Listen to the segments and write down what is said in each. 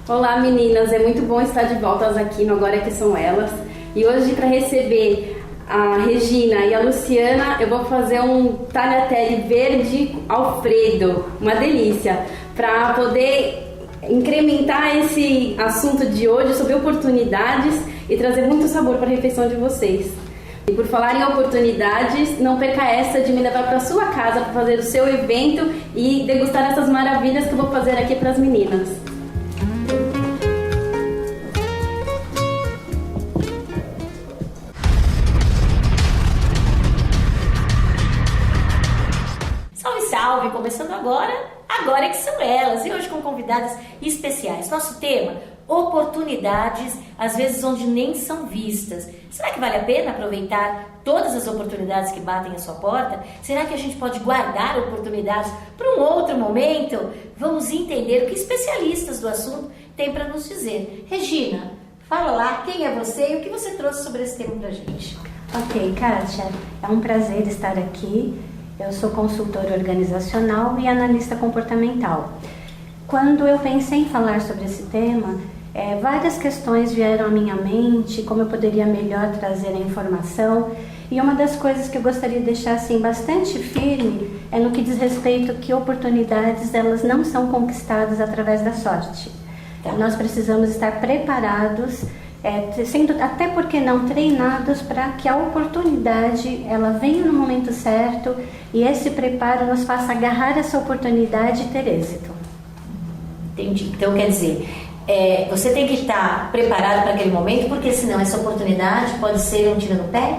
Olá meninas, é muito bom estar de volta aqui no Agora Que São Elas. E hoje, para receber a Regina e a Luciana, eu vou fazer um tagliatelle verde Alfredo, uma delícia, para poder incrementar esse assunto de hoje sobre oportunidades e trazer muito sabor para a refeição de vocês. E por falar em oportunidades, não perca essa de me levar para sua casa para fazer o seu evento e degustar essas maravilhas que eu vou fazer aqui para as meninas. Salve, salve! Começando agora que são elas, e hoje com convidadas especiais. Nosso tema, oportunidades, às vezes onde nem são vistas. Será que vale a pena aproveitar todas as oportunidades que batem à sua porta? Será que a gente pode guardar oportunidades para um outro momento? Vamos entender o que especialistas do assunto têm para nos dizer. Regina, fala lá quem é você e o que você trouxe sobre esse tema para a gente. Ok, Kátia, é um prazer estar aqui. Eu sou consultora organizacional e analista comportamental. Quando eu pensei em falar sobre esse tema, várias questões vieram à minha mente, como eu poderia melhor trazer a informação. E uma das coisas que eu gostaria de deixar assim, bastante firme é no que diz respeito que oportunidades elas não são conquistadas através da sorte. Nós precisamos estar preparados, sendo até porque não treinados para que a oportunidade ela venha no momento certo e esse preparo nos faça agarrar essa oportunidade e ter êxito. Entendi. Então quer dizer, você tem que estar preparado para aquele momento, porque senão essa oportunidade pode ser um tiro no pé?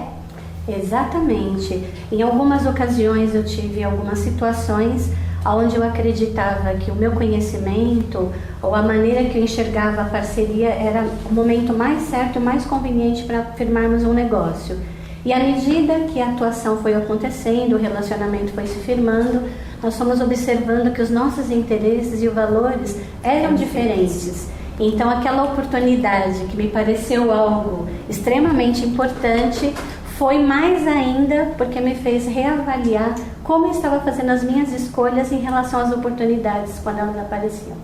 Exatamente. Em algumas ocasiões eu tive algumas situações onde eu acreditava que o meu conhecimento ou a maneira que eu enxergava a parceria era o momento mais certo, mais conveniente para firmarmos um negócio. E à medida que a atuação foi acontecendo, o relacionamento foi se firmando, nós fomos observando que os nossos interesses e os valores eram diferentes. Então aquela oportunidade que me pareceu algo extremamente importante foi mais ainda porque me fez reavaliar como eu estava fazendo as minhas escolhas em relação às oportunidades quando elas apareciam.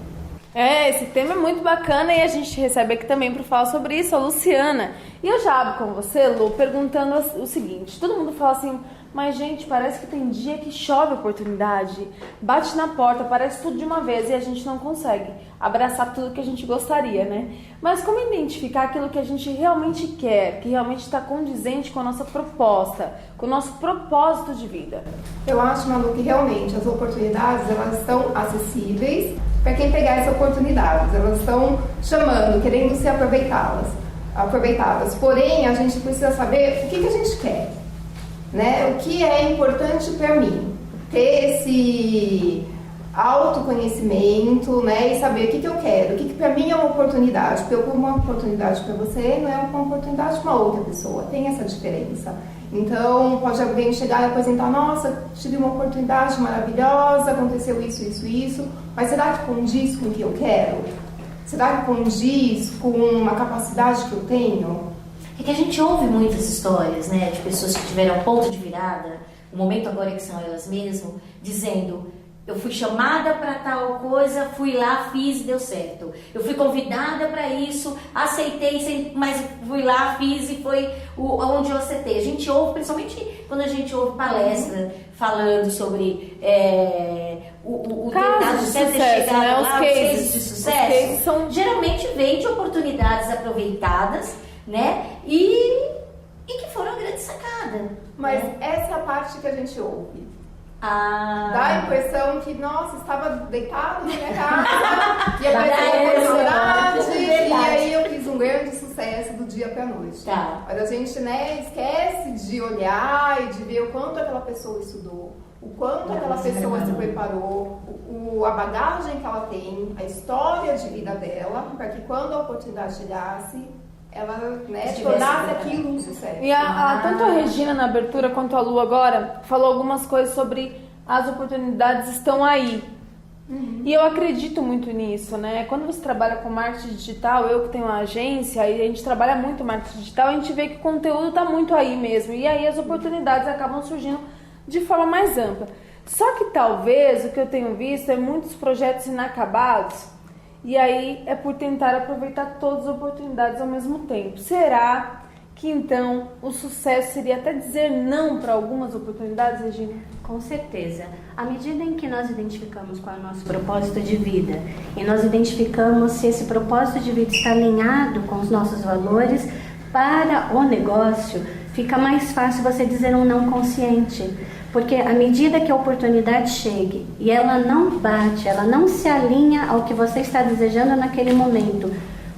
Esse tema é muito bacana e a gente recebe aqui também para falar sobre isso a Luciana. E eu já abro com você, Lu, perguntando o seguinte: todo mundo fala assim, mas gente, parece que tem dia que chove oportunidade, bate na porta, parece tudo de uma vez e a gente não consegue abraçar tudo que a gente gostaria, né? Mas como identificar aquilo que a gente realmente quer, que realmente está condizente com a nossa proposta, com o nosso propósito de vida? Eu acho, Malu, que realmente as oportunidades, elas estão acessíveis para quem pegar essas oportunidades. Elas estão chamando, querendo ser aproveitadas. Porém, a gente precisa saber o que a gente quer, né? O que é importante para mim. Ter esse autoconhecimento, né? E saber o que eu quero. O que para mim é uma oportunidade. Porque uma oportunidade para você não é uma oportunidade para uma outra pessoa. Tem essa diferença. Então, pode alguém chegar e apresentar, nossa, tive uma oportunidade maravilhosa, aconteceu isso, mas será que condiz com o que eu quero? Será que condiz com uma capacidade que eu tenho? É que a gente ouve muitas histórias, né, de pessoas que tiveram ponto de virada, o momento agora que são elas mesmas, dizendo: eu fui chamada para tal coisa, fui lá, fiz e deu certo. Eu fui convidada para isso, aceitei, mas fui lá, fiz e foi onde eu acertei. A gente ouve, principalmente quando a gente ouve palestra falando sobre o casos de sucesso, né? Os cases de sucesso. Geralmente vem de oportunidades aproveitadas, né? E que foram uma grande sacada. Mas né? essa é a parte que a gente ouve. Dá a impressão que, nossa, estava deitado na minha casa e apareceu uma oportunidade e aí eu fiz um grande sucesso do dia para a noite. Tá. Mas a gente, né, esquece de olhar e de ver o quanto aquela pessoa estudou, o quanto aquela pessoa se preparou, a bagagem que ela tem, a história de vida dela, para que quando a oportunidade chegasse, ela, né, tornasse aquilo um sucesso. E tanto a Regina na abertura quanto a Lu agora falou algumas coisas sobre as oportunidades estão aí. E eu acredito muito nisso, né? Quando você trabalha com marketing digital, eu que tenho uma agência e a gente trabalha muito marketing digital, a gente vê que o conteúdo está muito aí mesmo. E aí as oportunidades acabam surgindo de forma mais ampla. Só que talvez o que eu tenho visto é muitos projetos inacabados e aí é por tentar aproveitar todas as oportunidades ao mesmo tempo. Será que então o sucesso seria até dizer não para algumas oportunidades, Regina? Com certeza. À medida em que nós identificamos qual é o nosso propósito de vida e nós identificamos se esse propósito de vida está alinhado com os nossos valores para o negócio, fica mais fácil você dizer um não consciente. Porque à medida que a oportunidade chegue e ela não bate, ela não se alinha ao que você está desejando naquele momento,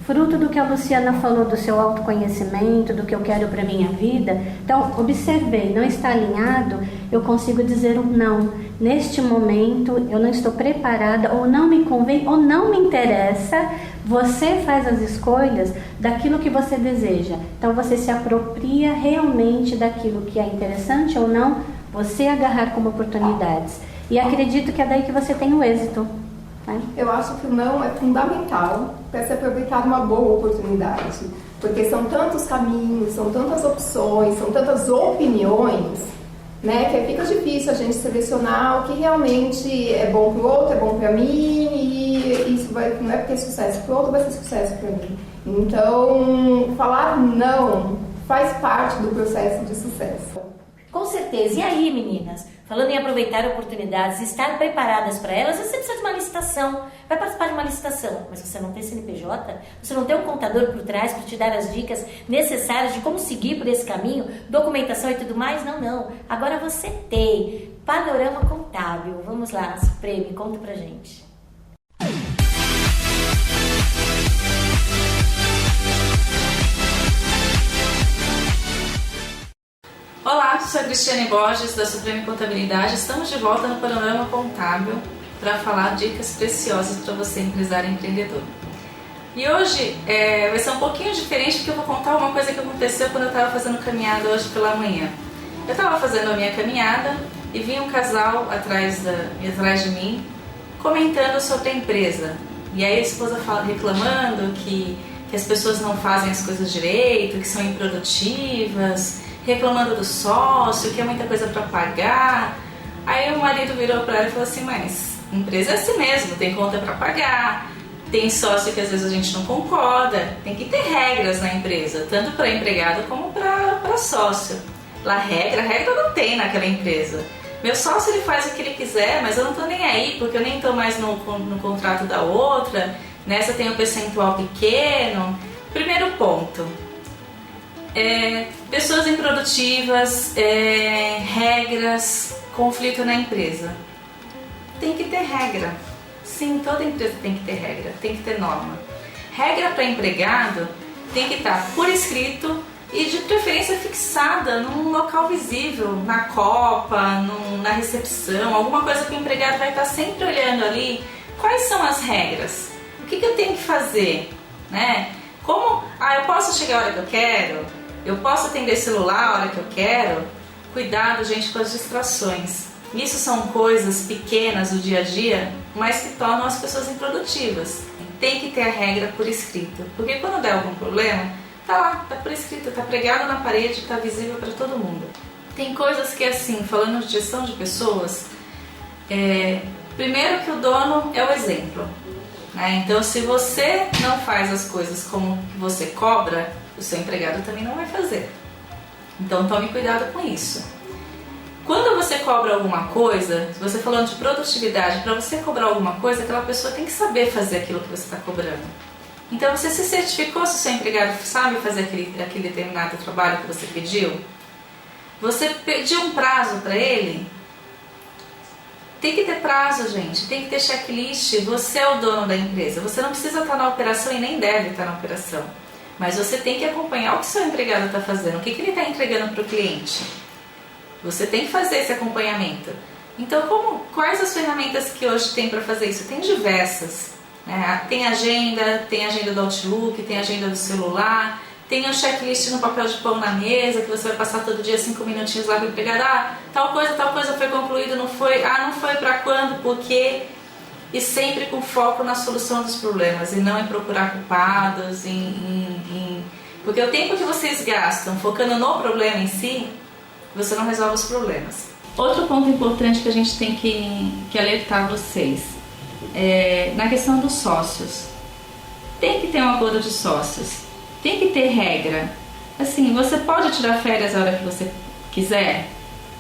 fruto do que a Luciana falou do seu autoconhecimento, do que eu quero para minha vida, então observei, não está alinhado, eu consigo dizer um não. Neste momento eu não estou preparada, ou não me convém, ou não me interessa. Você faz as escolhas daquilo que você deseja. Então você se apropria realmente daquilo que é interessante ou não, você agarrar como oportunidades. E acredito que é daí que você tem o êxito. Eu acho que o não é fundamental para se aproveitar uma boa oportunidade, porque são tantos caminhos, são tantas opções, são tantas opiniões, né, que fica difícil a gente selecionar o que realmente é bom para o outro, é bom para mim, e isso não é porque é sucesso para o outro, vai ser sucesso para mim. Então, falar não faz parte do processo de sucesso. Com certeza. E aí, meninas? Falando em aproveitar oportunidades, estar preparadas para elas, você precisa de uma licitação. Vai participar de uma licitação, mas você não tem CNPJ? Você não tem um contador por trás para te dar as dicas necessárias de como seguir por esse caminho, documentação e tudo mais? Não. Agora você tem. Panorama Contábil. Vamos lá, Supreme, conta pra gente. Olá, sou a Cristiane Borges da Supreme Contabilidade. Estamos de volta no Panorama Contábil para falar dicas preciosas para você, empresário e empreendedor. E hoje vai ser um pouquinho diferente porque eu vou contar uma coisa que aconteceu quando eu estava fazendo caminhada hoje pela manhã. Eu estava fazendo a minha caminhada e vi um casal atrás de mim comentando sobre a empresa. E aí a esposa reclamando que as pessoas não fazem as coisas direito, que são improdutivas, reclamando do sócio, que é muita coisa para pagar. Aí o marido virou para ela e falou assim: mas empresa é assim mesmo, tem conta para pagar, tem sócio que às vezes a gente não concorda, tem que ter regras na empresa, tanto para empregado como para sócio. Lá regra não tem naquela empresa. Meu sócio ele faz o que ele quiser, mas eu não tô nem aí, porque eu nem tô mais no contrato da outra, nessa tem um percentual pequeno. Primeiro ponto, pessoas improdutivas, regras, conflito na empresa. Tem que ter regra. Sim, toda empresa tem que ter regra, tem que ter norma. Regra para empregado tem que estar por escrito e de preferência fixada num local visível, na copa, na recepção, alguma coisa que o empregado vai estar sempre olhando ali. Quais são as regras? O que eu tenho que fazer? Né? Como? Eu posso chegar a hora que eu quero? Eu posso atender celular a hora que eu quero? Cuidado, gente, com as distrações. Isso são coisas pequenas do dia a dia, mas que tornam as pessoas improdutivas. Tem que ter a regra por escrito, porque quando der algum problema, tá lá, tá por escrito, tá pregado na parede, tá visível para todo mundo. Tem coisas que, assim, falando de gestão de pessoas, primeiro que o dono é o exemplo. Né? Então, se você não faz as coisas como você cobra, o seu empregado também não vai fazer. Então, tome cuidado com isso. Quando você cobra alguma coisa, se você falando de produtividade, para você cobrar alguma coisa, aquela pessoa tem que saber fazer aquilo que você está cobrando. Então, você se certificou se o seu empregado sabe fazer aquele determinado trabalho que você pediu? Você pediu um prazo para ele? Tem que ter prazo, gente. Tem que ter checklist. Você é o dono da empresa. Você não precisa estar na operação e nem deve estar na operação. Mas você tem que acompanhar o que o seu empregado está fazendo. O que ele está entregando para o cliente. Você tem que fazer esse acompanhamento. Então, quais as ferramentas que hoje tem para fazer isso? Tem diversas. Tem agenda do Outlook, tem agenda do celular, tem um checklist no papel de pão na mesa, que você vai passar todo dia 5 minutinhos lá para o empregado. Tal coisa foi concluído, não foi? Não foi para quando, por quê? E sempre com foco na solução dos problemas e não em procurar culpados, porque o tempo que vocês gastam focando no problema em si, você não resolve os problemas. Outro ponto importante que a gente tem que alertar vocês na questão dos sócios. tem que ter um acordo de sócios, tem que ter regra. Assim, você pode tirar férias a hora que você quiser.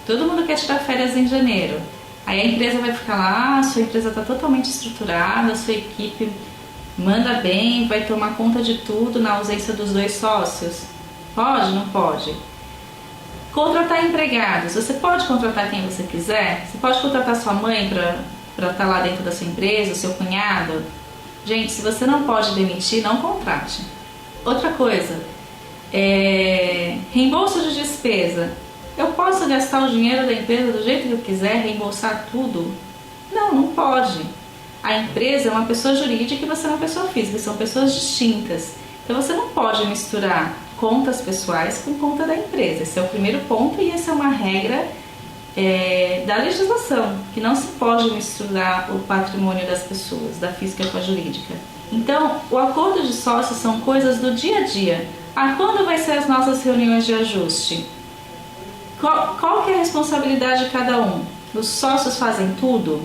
Todo mundo quer tirar férias em janeiro. Aí a empresa vai ficar lá, sua empresa está totalmente estruturada, sua equipe manda bem, vai tomar conta de tudo na ausência dos 2 sócios. Pode? Não pode? Contratar empregados. Você pode contratar quem você quiser? Você pode contratar sua mãe para estar lá dentro da sua empresa, o seu cunhado? Gente, se você não pode demitir, não contrate. Outra coisa, reembolso de despesa. Eu posso gastar o dinheiro da empresa do jeito que eu quiser, reembolsar tudo? Não, não pode. A empresa é uma pessoa jurídica e você é uma pessoa física, são pessoas distintas. Então você não pode misturar contas pessoais com conta da empresa. Esse é o primeiro ponto e essa é uma regra da legislação, que não se pode misturar o patrimônio das pessoas, da física com a jurídica. Então, o acordo de sócios são coisas do dia a dia. Quando vai ser as nossas reuniões de ajuste? Qual que é a responsabilidade de cada um? Os sócios fazem tudo?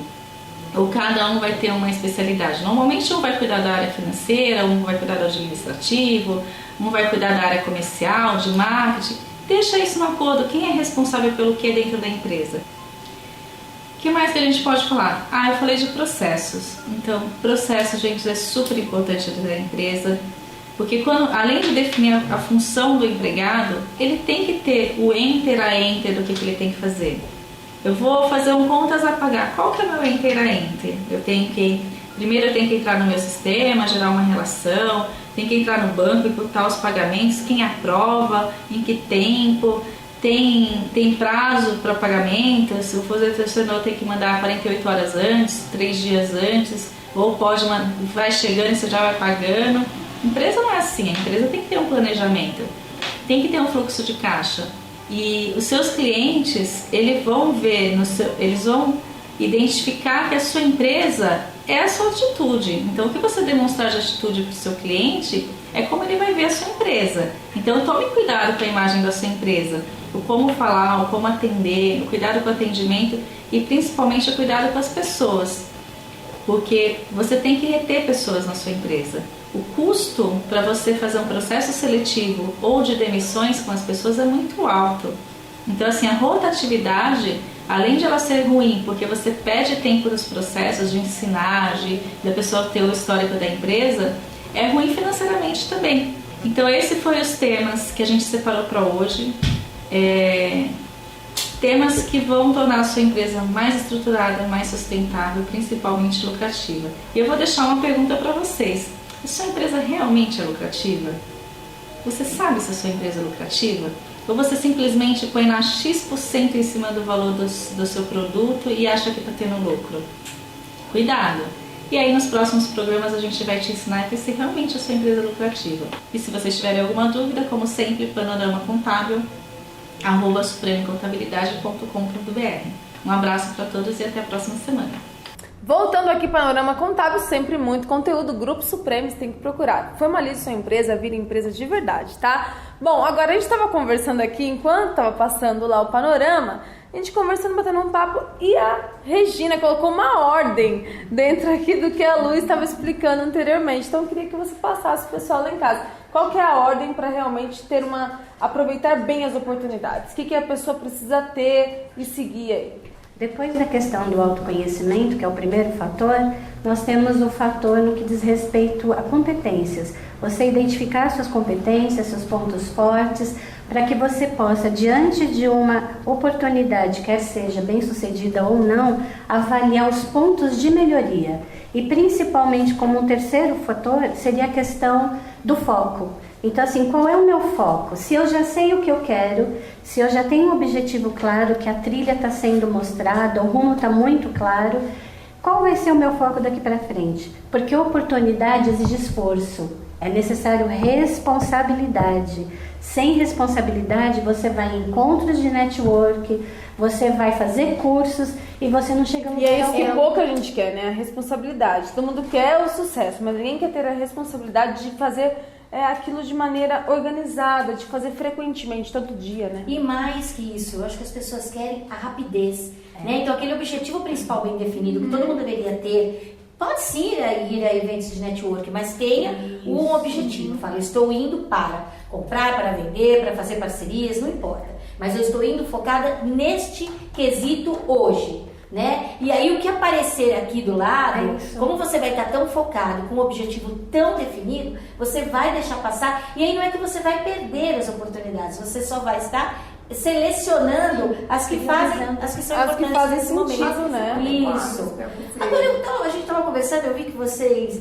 Ou cada um vai ter uma especialidade? Normalmente um vai cuidar da área financeira, um vai cuidar do administrativo, um vai cuidar da área comercial, de marketing. Deixa isso no acordo, quem é responsável pelo que dentro da empresa. O que mais que a gente pode falar? Eu falei de processos. Então, processo, gente, é super importante dentro da empresa, porque além de definir a função do empregado, ele tem que ter o enter a enter do que ele tem que fazer. Eu vou fazer um contas a pagar. Qual que é o meu enter a enter? Primeiro eu tenho que entrar no meu sistema, gerar uma relação, tenho que entrar no banco e imputar os pagamentos, quem aprova, em que tempo, tem prazo para pagamento, se eu for excepcional eu tenho que mandar 48 horas antes, 3 dias antes, ou vai chegando e você já vai pagando. Empresa não é assim, a empresa tem que ter um planejamento, tem que ter um fluxo de caixa. E os seus clientes, eles vão identificar que a sua empresa é a sua atitude. Então, o que você demonstrar de atitude para o seu cliente é como ele vai ver a sua empresa. Então, tome cuidado com a imagem da sua empresa, o como falar, o como atender, o cuidado com o atendimento e principalmente o cuidado com as pessoas, porque você tem que reter pessoas na sua empresa. O custo para você fazer um processo seletivo ou de demissões com as pessoas é muito alto. Então, assim, a rotatividade, além de ela ser ruim, porque você perde tempo nos processos de ensinar, da pessoa ter o histórico da empresa, é ruim financeiramente também. Então, esses foram os temas que a gente separou para hoje. Temas que vão tornar a sua empresa mais estruturada, mais sustentável, principalmente lucrativa. E eu vou deixar uma pergunta para vocês. A sua empresa realmente é lucrativa? Você sabe se a sua empresa é lucrativa? Ou você simplesmente põe lá X% em cima do valor do seu produto e acha que está tendo lucro? Cuidado! E aí nos próximos programas a gente vai te ensinar se realmente a sua empresa é lucrativa. E se vocês tiverem alguma dúvida, como sempre, Panorama Contábil, @supremocontabilidade.com.br. Um abraço para todos e até a próxima semana. Voltando aqui, Panorama Contábil, sempre muito conteúdo. Grupo Supremo, você tem que procurar. Formalize sua empresa, vire empresa de verdade, tá? Bom, agora a gente estava conversando aqui, enquanto estava passando lá o panorama, a gente conversando, batendo um papo, e a Regina colocou uma ordem dentro aqui do que a Lu estava explicando anteriormente. Então eu queria que você passasse o pessoal lá em casa. Qual que é a ordem para realmente aproveitar bem as oportunidades? O que a pessoa precisa ter e seguir aí? Depois da questão do autoconhecimento, que é o primeiro fator, nós temos o fator no que diz respeito a competências. Você identificar suas competências, seus pontos fortes, para que você possa, diante de uma oportunidade, quer seja bem-sucedida ou não, avaliar os pontos de melhoria. E principalmente, como um terceiro fator, seria a questão do foco. Então, assim, qual é o meu foco? Se eu já sei o que eu quero, se eu já tenho um objetivo claro, que a trilha está sendo mostrada, o rumo está muito claro, qual vai ser o meu foco daqui para frente? Porque oportunidade exige esforço, é necessário responsabilidade. Sem responsabilidade, você vai em encontros de network, você vai fazer cursos e você não chega no E é isso que pouca gente quer, né? A responsabilidade. Todo mundo quer o sucesso, mas ninguém quer ter a responsabilidade de fazer aquilo de maneira organizada, de fazer frequentemente, todo dia, né? E mais que isso, eu acho que as pessoas querem a rapidez, né? Então aquele objetivo principal bem definido que todo mundo deveria ter Pode sim ir a eventos de network, mas tenha um objetivo. Fala, eu estou indo para comprar, para vender, para fazer parcerias, não importa. Mas eu estou indo focada neste quesito hoje, né? E aí o que aparecer aqui do lado, como você vai estar tão focado, com um objetivo tão definido, você vai deixar passar. E aí não é que você vai perder as oportunidades, você só vai estar selecionando as que são importantes nesse momento, né? Isso. Agora, a gente estava conversando, eu vi que vocês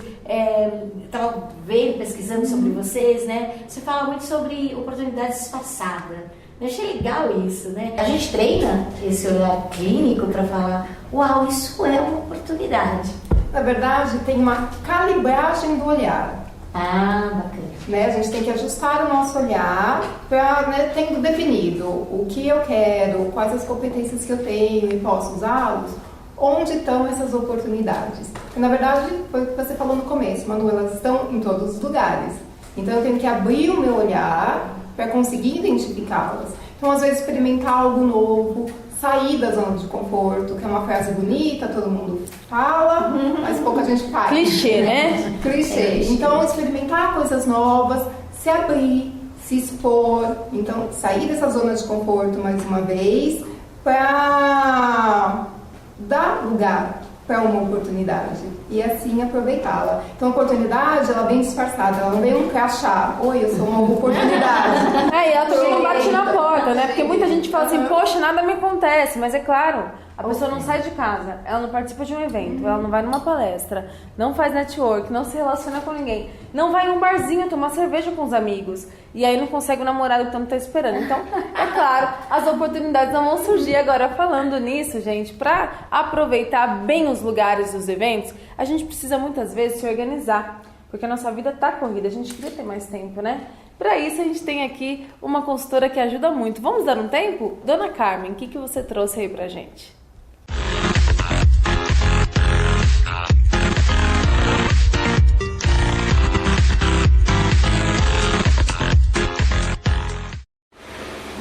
estavam pesquisando sobre vocês, né? Você fala muito sobre oportunidades passadas. Eu achei legal isso, né? A gente treina esse olhar clínico para falar, uau, isso é uma oportunidade. Na verdade, tem uma calibragem do olhar. Ah, bacana. Né? A gente tem que ajustar o nosso olhar para, né, tendo definido o que eu quero, quais as competências que eu tenho e posso usá-los, onde estão essas oportunidades. Porque, na verdade, foi o que você falou no começo, Manu, elas estão em todos os lugares. Então eu tenho que abrir o meu olhar para conseguir identificá-las. Então, às vezes, experimentar algo novo, sair da zona de conforto, que é uma frase bonita, todo mundo fala, mas pouca gente faz. Clichê, né? Clichê. Então, experimentar coisas novas, se abrir, se expor. Então, sair dessa zona de conforto mais uma vez, para dar lugar para uma oportunidade e assim aproveitá-la. Então a oportunidade, ela vem disfarçada, ela não vem um crachá. Oi, eu sou uma oportunidade. E ela também não bate na porta, né? Porque muita gente fala assim, poxa, nada me acontece, mas é claro, a pessoa não sai de casa, ela não participa de um evento, ela não vai numa palestra, não faz network, não se relaciona com ninguém, não vai em um barzinho tomar cerveja com os amigos e aí não consegue o namorado que tanto tá esperando. Então, é claro, as oportunidades não vão surgir. Agora, falando nisso, gente, para aproveitar bem os lugares dos eventos, a gente precisa muitas vezes se organizar, porque a nossa vida tá corrida, a gente queria ter mais tempo, né? Para isso, a gente tem aqui uma consultora que ajuda muito. Vamos dar um tempo? Dona Carmen, o que você trouxe aí pra gente?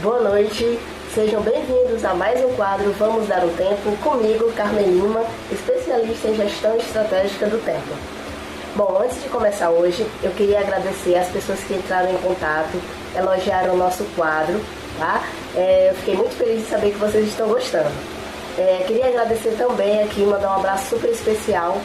Boa noite, sejam bem-vindos a mais um quadro Vamos Dar um Tempo, comigo, Carmen Lima, especialista em gestão estratégica do tempo. Bom, antes de começar hoje, eu queria agradecer as pessoas que entraram em contato, elogiaram o nosso quadro, tá? Eu fiquei muito feliz de saber que vocês estão gostando. Queria agradecer também aqui, mandar um abraço super especial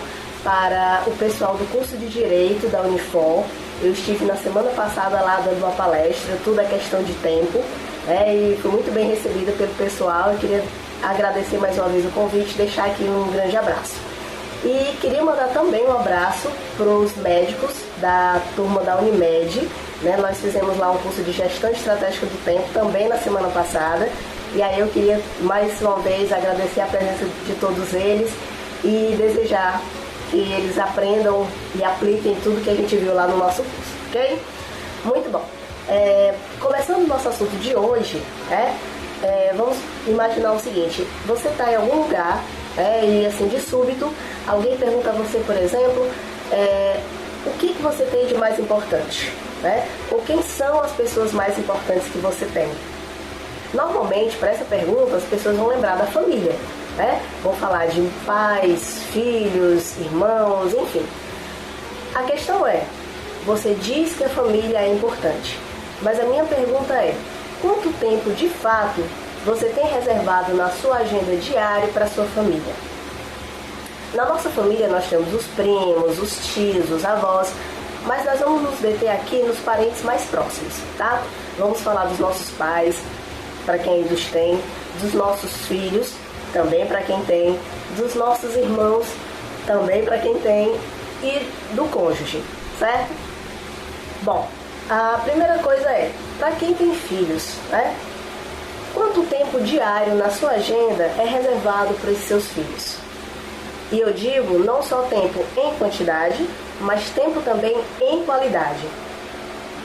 para o pessoal do curso de Direito da Unifor. Eu estive na semana passada lá dando uma palestra, tudo é questão de tempo, e fui muito bem recebida pelo pessoal. Eu queria agradecer mais uma vez o convite e deixar aqui um grande abraço. E queria mandar também um abraço para os médicos da turma da Unimed, né? Nós fizemos lá um curso de gestão estratégica do tempo também na semana passada, e aí eu queria mais uma vez agradecer a presença de todos eles e desejar que eles aprendam e apliquem tudo que a gente viu lá no nosso curso, ok? Muito bom. Começando o nosso assunto de hoje, vamos imaginar o seguinte: você está em algum lugar, e assim, de súbito, alguém pergunta a você, por exemplo, o que você tem de mais importante? Ou quem são as pessoas mais importantes que você tem? Normalmente, para essa pergunta, as pessoas vão lembrar da família, vão falar de pais, filhos, irmãos, enfim. A questão é, você diz que a família é importante, mas a minha pergunta é, quanto tempo de fato você tem reservado na sua agenda diária para a sua família? Na nossa família nós temos os primos, os tios, os avós, mas nós vamos nos deter aqui nos parentes mais próximos, tá? Vamos falar dos nossos pais, para quem os tem, dos nossos filhos, também para quem tem, dos nossos irmãos, também para quem tem, e do cônjuge, certo? Bom, a primeira coisa é, para quem tem filhos, quanto tempo diário na sua agenda é reservado para os seus filhos? E eu digo não só tempo em quantidade, mas tempo também em qualidade.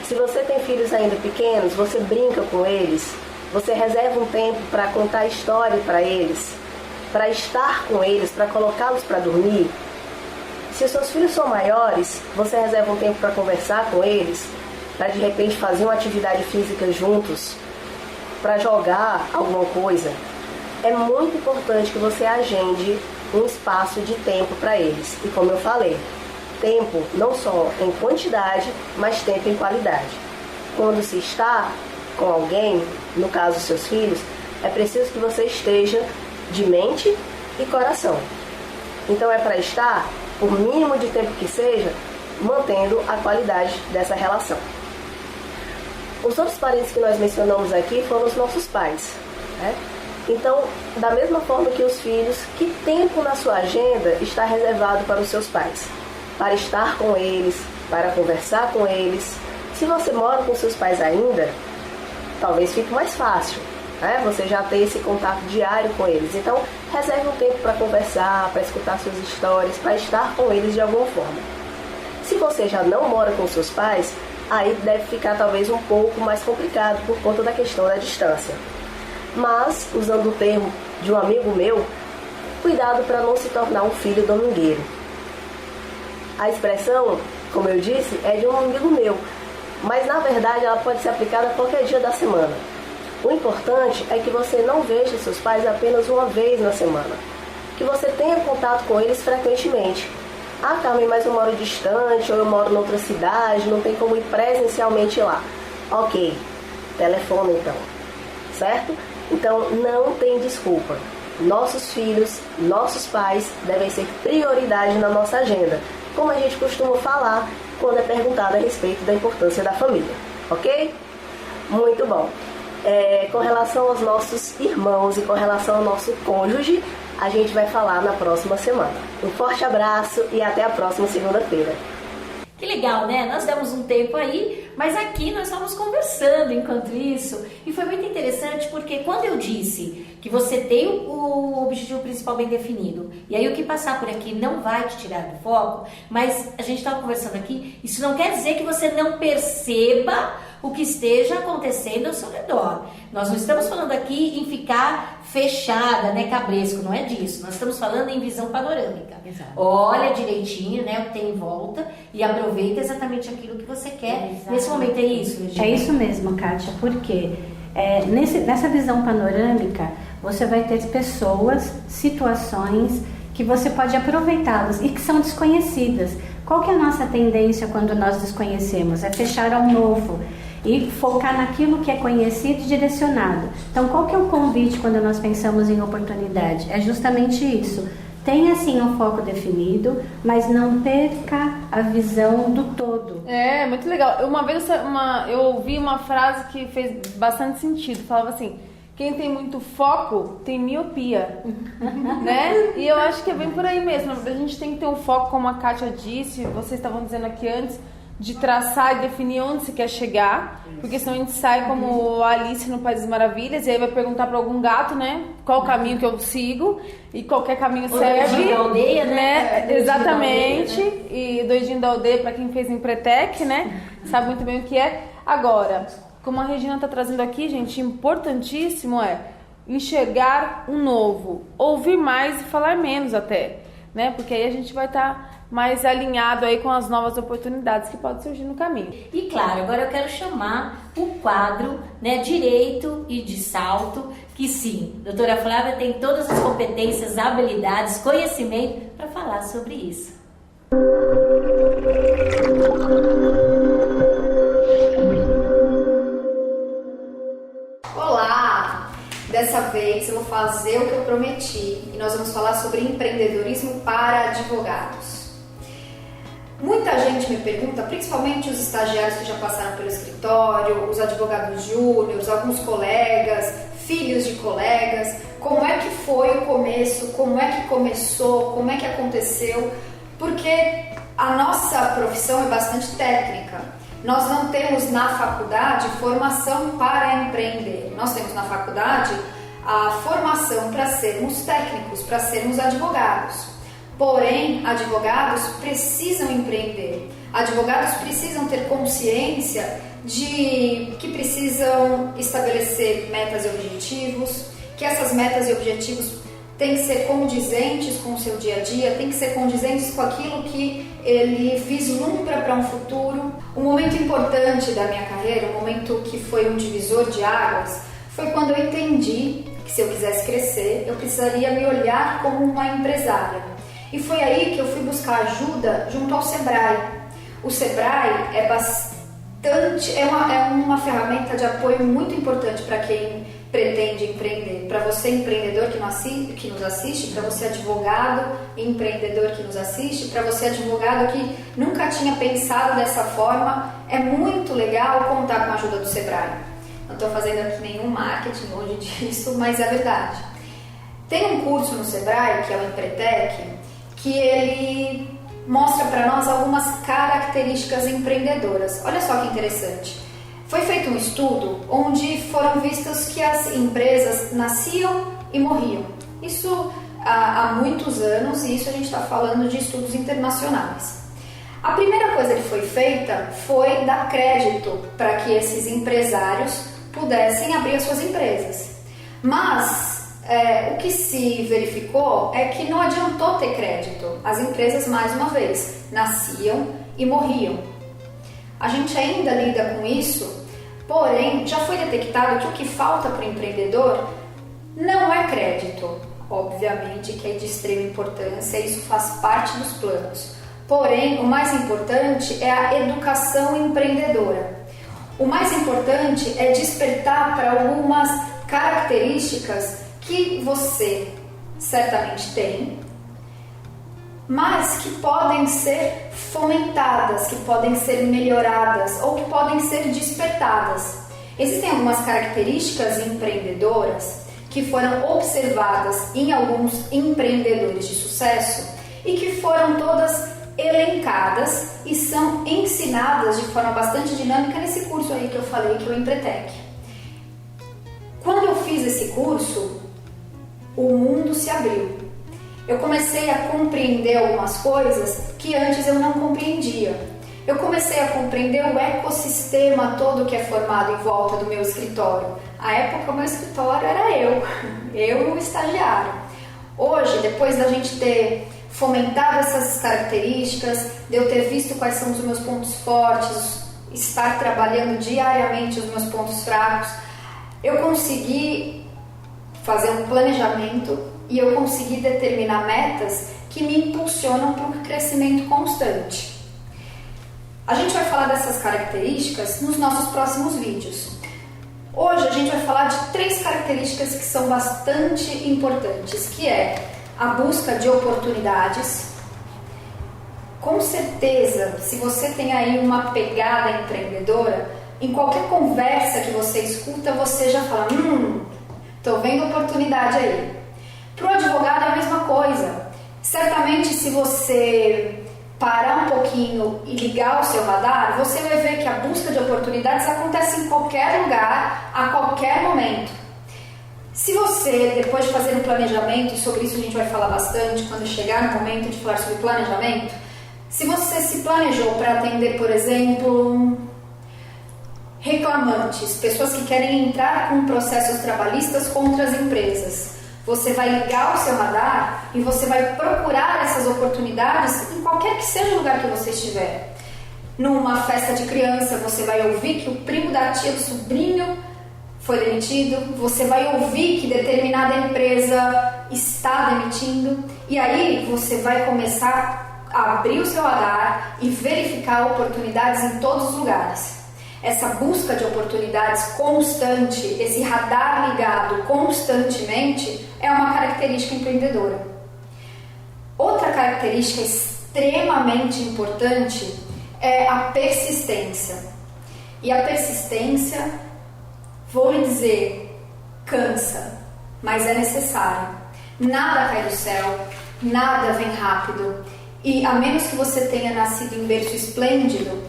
Se você tem filhos ainda pequenos, você brinca com eles, você reserva um tempo para contar história para eles, para estar com eles, para colocá-los para dormir. Se os seus filhos são maiores, você reserva um tempo para conversar com eles, para de repente fazer uma atividade física juntos, para jogar alguma coisa. É muito importante que você agende um espaço de tempo para eles. E como eu falei, tempo não só em quantidade, mas tempo em qualidade. Quando se está com alguém, no caso seus filhos, é preciso que você esteja de mente e coração. Então é para estar, por mínimo de tempo que seja, mantendo a qualidade dessa relação. Os outros parentes que nós mencionamos aqui foram os nossos pais, né? Então, da mesma forma que os filhos, que tempo na sua agenda está reservado para os seus pais? Para estar com eles, para conversar com eles. Se você mora com seus pais ainda, talvez fique mais fácil, né? Você já tem esse contato diário com eles. Então, reserve um tempo para conversar, para escutar suas histórias, para estar com eles de alguma forma. Se você já não mora com seus pais, aí deve ficar talvez um pouco mais complicado por conta da questão da distância. Mas, usando o termo de um amigo meu, cuidado para não se tornar um filho domingueiro. A expressão, como eu disse, é de um amigo meu, mas na verdade ela pode ser aplicada a qualquer dia da semana. O importante é que você não veja seus pais apenas uma vez na semana, que você tenha contato com eles frequentemente. Ah, Carmen, mas eu moro distante, ou eu moro em outra cidade, não tem como ir presencialmente lá. Ok, telefone então, certo? Então não tem desculpa. Nossos filhos, nossos pais devem ser prioridade na nossa agenda, como a gente costuma falar quando é perguntado a respeito da importância da família, ok? Muito bom. Com relação aos nossos irmãos e com relação ao nosso cônjuge, a gente vai falar na próxima semana. Um forte abraço e até a próxima segunda-feira. Que legal, né? Nós demos um tempo aí, mas aqui nós estávamos conversando enquanto isso. E foi muito interessante porque quando eu disse que você tem o objetivo principal bem definido, e aí o que passar por aqui não vai te tirar do foco, mas a gente estava conversando aqui, isso não quer dizer que você não perceba o que esteja acontecendo ao seu redor. Nós não estamos falando aqui em ficar fechada, né, cabresco, não é disso. Nós estamos falando em visão panorâmica. Exato. Olha direitinho, né, o que tem em volta e aproveita exatamente aquilo que você quer. Nesse momento é isso, Regina? É isso mesmo, Kátia, porque nessa visão panorâmica você vai ter pessoas, situações que você pode aproveitá-las e que são desconhecidas. Qual que é a nossa tendência quando nós desconhecemos? É fechar ao novo e focar naquilo que é conhecido e direcionado. Então, qual que é o convite quando nós pensamos em oportunidade? É justamente isso. Tenha, sim, um foco definido, mas não perca a visão do todo. É, muito legal. Uma vez eu ouvi uma frase que fez bastante sentido. Falava assim, quem tem muito foco tem miopia, né? E eu acho que é bem por aí mesmo. A gente tem que ter um foco, como a Kátia disse, vocês estavam dizendo aqui antes, de traçar e definir onde você quer chegar, porque senão a gente sai como Alice no País das Maravilhas e aí vai perguntar para algum gato, né, qual o caminho que eu sigo, e qualquer caminho serve. Doidinho da aldeia, né? Exatamente. Da aldeia, né? E doidinho da aldeia, para quem fez Empretec, né, sabe muito bem o que é. Agora, como a Regina está trazendo aqui, gente, importantíssimo é enxergar um novo, ouvir mais e falar menos até, né, porque aí a gente vai estar mais alinhado aí com as novas oportunidades que podem surgir no caminho. E claro, agora eu quero chamar o quadro, né, Direito e de Salto, que sim, a doutora Flávia tem todas as competências, habilidades, conhecimento para falar sobre isso. Olá! Dessa vez eu vou fazer o que eu prometi e nós vamos falar sobre empreendedorismo para advogados. Muita gente me pergunta, principalmente os estagiários que já passaram pelo escritório, os advogados júniores, alguns colegas, filhos de colegas, como é que foi o começo, como é que começou, como é que aconteceu, porque a nossa profissão é bastante técnica. Nós não temos na faculdade formação para empreender. Nós temos na faculdade a formação para sermos técnicos, para sermos advogados. Porém, advogados precisam empreender. Advogados precisam ter consciência de que precisam estabelecer metas e objetivos, que essas metas e objetivos têm que ser condizentes com o seu dia a dia, têm que ser condizentes com aquilo que ele vislumbra para um futuro. Um momento importante da minha carreira, um momento que foi um divisor de águas, foi quando eu entendi que se eu quisesse crescer, eu precisaria me olhar como uma empresária. E foi aí que eu fui buscar ajuda junto ao Sebrae. O Sebrae é uma ferramenta de apoio muito importante para quem pretende empreender. Para você, empreendedor que nos assiste, para você, advogado e empreendedor que nos assiste, para você, advogado que nunca tinha pensado dessa forma, é muito legal contar com a ajuda do Sebrae. Não estou fazendo aqui nenhum marketing longe disso, mas é verdade. Tem um curso no Sebrae, que é o Empretec, que ele mostra para nós algumas características empreendedoras. Olha só que interessante. Foi feito um estudo onde foram vistos que as empresas nasciam e morriam. Isso há muitos anos, e isso a gente está falando de estudos internacionais. A primeira coisa que foi feita foi dar crédito para que esses empresários pudessem abrir as suas empresas. Mas o que se verificou é que não adiantou ter crédito. As empresas, mais uma vez, nasciam e morriam. A gente ainda lida com isso, porém, já foi detectado que o que falta para o empreendedor não é crédito. Obviamente que é de extrema importância, isso faz parte dos planos. Porém, o mais importante é a educação empreendedora. O mais importante é despertar para algumas características que você certamente tem, mas que podem ser fomentadas, que podem ser melhoradas ou que podem ser despertadas. Existem algumas características empreendedoras que foram observadas em alguns empreendedores de sucesso e que foram todas elencadas e são ensinadas de forma bastante dinâmica nesse curso aí que eu falei, que é o Empretec. Quando eu fiz esse curso, o mundo se abriu. Eu comecei a compreender algumas coisas que antes eu não compreendia. Eu comecei a compreender o ecossistema todo que é formado em volta do meu escritório. À época, o meu escritório era eu e o estagiário. Hoje, depois da gente ter fomentado essas características, de eu ter visto quais são os meus pontos fortes, estar trabalhando diariamente os meus pontos fracos, eu consegui fazer um planejamento e eu consegui determinar metas que me impulsionam para um crescimento constante. A gente vai falar dessas características nos nossos próximos vídeos. Hoje a gente vai falar de 3 características que são bastante importantes, que é a busca de oportunidades. Com certeza, se você tem aí uma pegada empreendedora, em qualquer conversa que você escuta, você já fala, tô vendo oportunidade aí. Para o advogado é a mesma coisa. Certamente, se você parar um pouquinho e ligar o seu radar, você vai ver que a busca de oportunidades acontece em qualquer lugar, a qualquer momento. Se você, depois de fazer um planejamento, e sobre isso a gente vai falar bastante quando chegar no momento de falar sobre planejamento, se você se planejou para atender, por exemplo, reclamantes, pessoas que querem entrar com processos trabalhistas contra as empresas, você vai ligar o seu radar e você vai procurar essas oportunidades em qualquer que seja o lugar que você estiver. Numa festa de criança, você vai ouvir que o primo da tia do sobrinho foi demitido, você vai ouvir que determinada empresa está demitindo, e aí você vai começar a abrir o seu radar e verificar oportunidades em todos os lugares. Essa busca de oportunidades constante, esse radar ligado constantemente, é uma característica empreendedora. Outra característica extremamente importante é a persistência. E a persistência, vou lhe dizer, cansa, mas é necessário. Nada cai do céu, nada vem rápido. E a menos que você tenha nascido em berço esplêndido,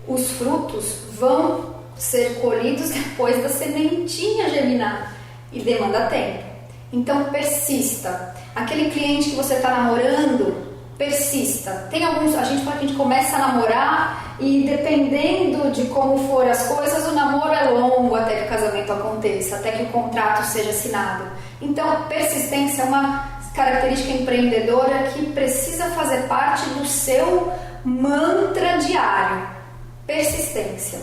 os frutos vão ser colhidos depois da sementinha germinar e demanda tempo. Então persista. Aquele cliente que você está namorando, persista. Tem alguns, a gente fala que a gente começa a namorar e dependendo de como for as coisas, o namoro é longo até que o casamento aconteça, até que o contrato seja assinado. Então a persistência é uma característica empreendedora que precisa fazer parte do seu mantra diário. Persistência.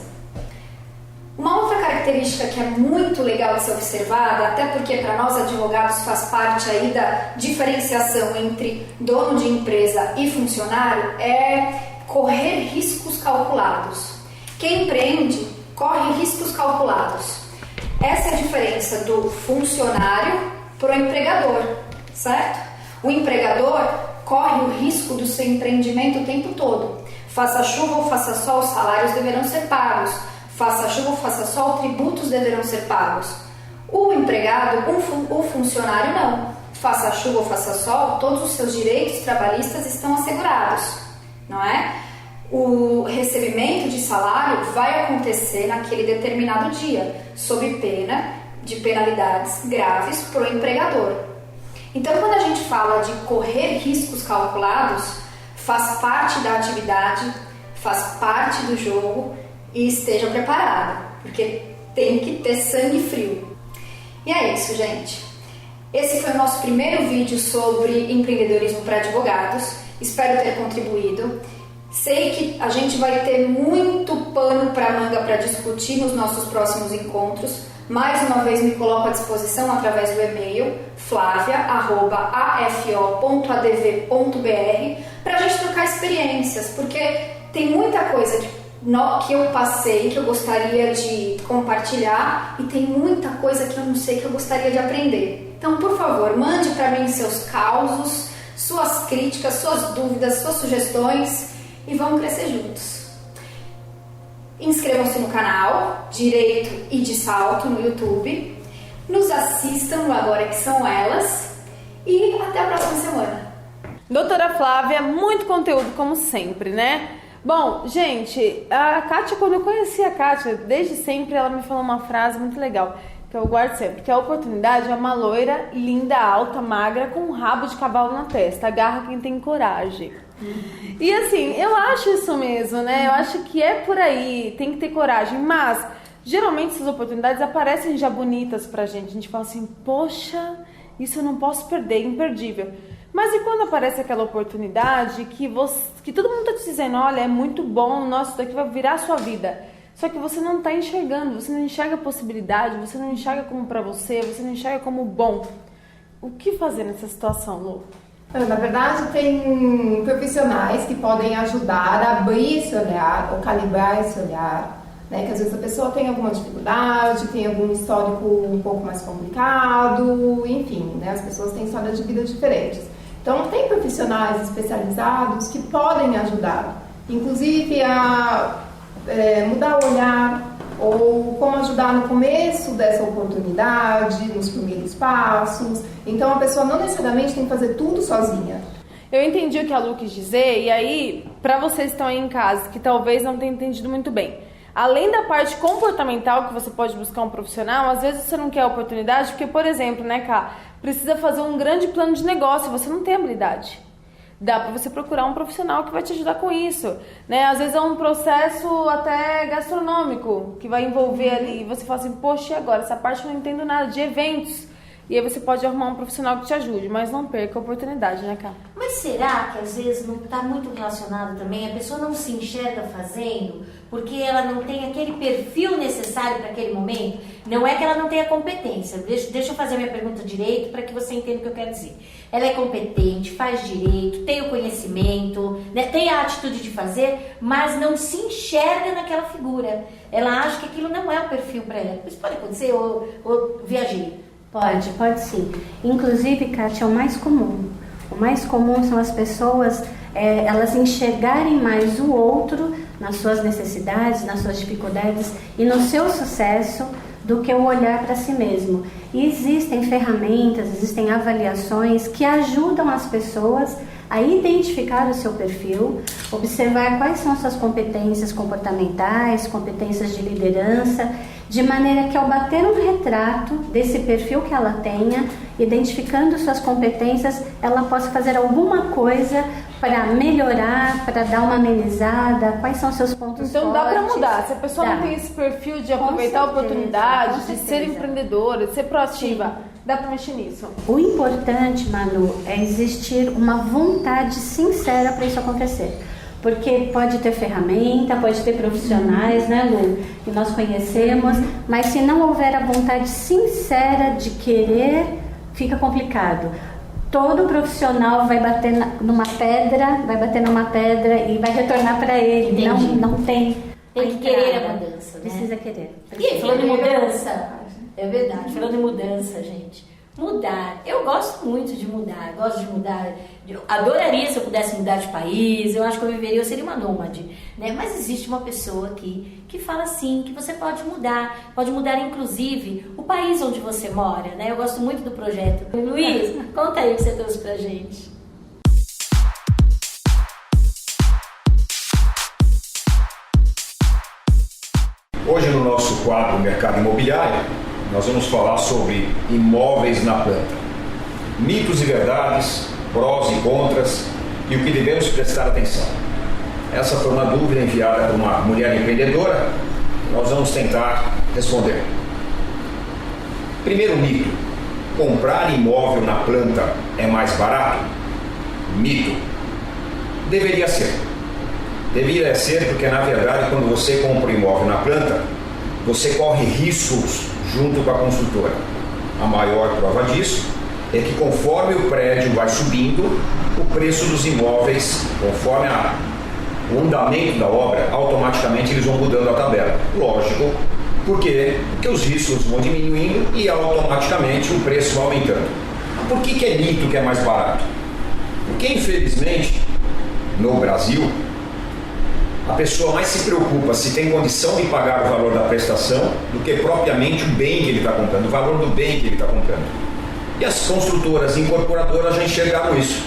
Uma outra característica característica que é muito legal de ser observada, até porque para nós advogados faz parte aí da diferenciação entre dono de empresa e funcionário, é correr riscos calculados. Quem empreende corre riscos calculados. Essa é a diferença do funcionário para o empregador, certo? O empregador corre o risco do seu empreendimento o tempo todo. Faça chuva ou faça sol, os salários deverão ser pagos. Faça chuva ou faça sol, tributos deverão ser pagos. O empregado, o funcionário não. Faça chuva ou faça sol, todos os seus direitos trabalhistas estão assegurados, não é? O recebimento de salário vai acontecer naquele determinado dia, sob pena de penalidades graves para o empregador. Então, quando a gente fala de correr riscos calculados, faz parte da atividade, faz parte do jogo e esteja preparada, porque tem que ter sangue frio. E é isso, gente. Esse foi o nosso primeiro vídeo sobre empreendedorismo para advogados. Espero ter contribuído. Sei que a gente vai ter muito pano para manga para discutir nos nossos próximos encontros. Mais uma vez me coloco à disposição através do e-mail flavia@afo.adv.br para a gente trocar experiências, porque tem muita coisa que eu passei, que eu gostaria de compartilhar, e tem muita coisa que eu não sei, que eu gostaria de aprender. Então, por favor, mande para mim seus causos, suas críticas, suas dúvidas, suas sugestões, e vamos crescer juntos. Inscrevam-se no canal Direito e de Salto no YouTube. Nos assistam no Agora Que São Elas. E até a próxima semana. Doutora Flávia, muito conteúdo como sempre, né? Bom, gente, a Kátia, quando eu conheci a Kátia, desde sempre ela me falou uma frase muito legal, que eu guardo sempre, que a oportunidade é uma loira, linda, alta, magra, com um rabo de cavalo na testa. Agarra quem tem coragem. E assim, eu acho isso mesmo, né? Eu acho que é por aí, tem que ter coragem. Mas, geralmente, essas oportunidades aparecem já bonitas pra gente. A gente fala assim, poxa, isso eu não posso perder, imperdível. Mas e quando aparece aquela oportunidade que todo mundo tá te dizendo, olha, é muito bom, nossa, isso daqui vai virar a sua vida. Só que você não tá enxergando, você não enxerga a possibilidade, você não enxerga como pra você não enxerga como bom. O que fazer nessa situação, Lu? Na verdade, tem profissionais que podem ajudar a abrir esse olhar, ou calibrar esse olhar, né? Que às vezes a pessoa tem alguma dificuldade, tem algum histórico um pouco mais complicado, enfim, né? As pessoas têm histórias de vida diferentes. Então, tem profissionais especializados que podem ajudar, inclusive a mudar o olhar, ou como ajudar no começo dessa oportunidade, nos primeiros passos. Então, a pessoa não necessariamente tem que fazer tudo sozinha. Eu entendi o que a Lu quis dizer, e aí, para vocês que estão aí em casa, que talvez não tenham entendido muito bem, além da parte comportamental, que você pode buscar um profissional, às vezes você não quer a oportunidade, porque, por exemplo, né, Ká, precisa fazer um grande plano de negócio, você não tem habilidade. Dá para você procurar um profissional que vai te ajudar com isso, né? Às vezes é um processo até gastronômico que vai envolver ali, e você fala assim, poxa, e agora? Essa parte eu não entendo nada, de eventos. E aí você pode arrumar um profissional que te ajude, mas não perca a oportunidade, né, Ká? Mas será que às vezes não está muito relacionado também? A pessoa não se enxerga fazendo porque ela não tem aquele perfil necessário para aquele momento? Não é que ela não tenha competência. Deixa eu fazer a minha pergunta direito para que você entenda o que eu quero dizer. Ela é competente, faz direito, tem o conhecimento, né, tem a atitude de fazer, mas não se enxerga naquela figura. Ela acha que aquilo não é o perfil para ela. Isso pode acontecer ou viajei? Pode sim. Inclusive, Kátia, é o mais comum. O mais comum são as pessoas, elas enxergarem mais o outro nas suas necessidades, nas suas dificuldades e no seu sucesso do que o olhar para si mesmo. E existem ferramentas, existem avaliações que ajudam as pessoas a identificar o seu perfil, observar quais são suas competências comportamentais, competências de liderança, de maneira que ao bater um retrato desse perfil que ela tenha, identificando suas competências, ela possa fazer alguma coisa para melhorar, para dar uma amenizada, quais são seus pontos então, fortes. Então dá para mudar, se a pessoa não tem esse perfil de aproveitar a oportunidade, de ser empreendedora, de ser proativa, sim, dá para mexer nisso. O importante, Manu, é existir uma vontade sincera para isso acontecer. Porque pode ter ferramenta, pode ter profissionais, né, Lu, que nós conhecemos, mas se não houver a vontade sincera de querer, fica complicado. Todo profissional vai bater numa pedra e vai retornar para ele. Não tem. Tem que querer a mudança, né? Precisa querer. E falando em mudança, é verdade, falando em mudança, gente. Mudar. Eu gosto muito de mudar, Eu adoraria se eu pudesse mudar de país, eu acho que eu seria uma nômade, né? Mas existe uma pessoa aqui que fala assim, que você pode mudar inclusive o país onde você mora, né? Eu gosto muito do projeto. Luiz, conta aí o que você trouxe pra gente. Hoje no nosso quadro Mercado Imobiliário, nós vamos falar sobre imóveis na planta. Mitos e verdades, prós e contras e o que devemos prestar atenção. Essa foi uma dúvida enviada por uma mulher empreendedora que nós vamos tentar responder. Primeiro mito: comprar imóvel na planta é mais barato? Mito. Deveria ser. Deveria ser porque, na verdade, quando você compra um imóvel na planta, você corre riscos junto com a construtora. A maior prova disso é que conforme o prédio vai subindo, o preço dos imóveis, conforme o andamento da obra, automaticamente eles vão mudando a tabela. Lógico, porque os riscos vão diminuindo e automaticamente o preço vai aumentando. Por que é mito que é mais barato? Porque, infelizmente, no Brasil, a pessoa mais se preocupa se tem condição de pagar o valor da prestação do que propriamente o bem que ele está comprando, o valor do bem que ele está comprando. E as construtoras e incorporadoras já enxergaram isso.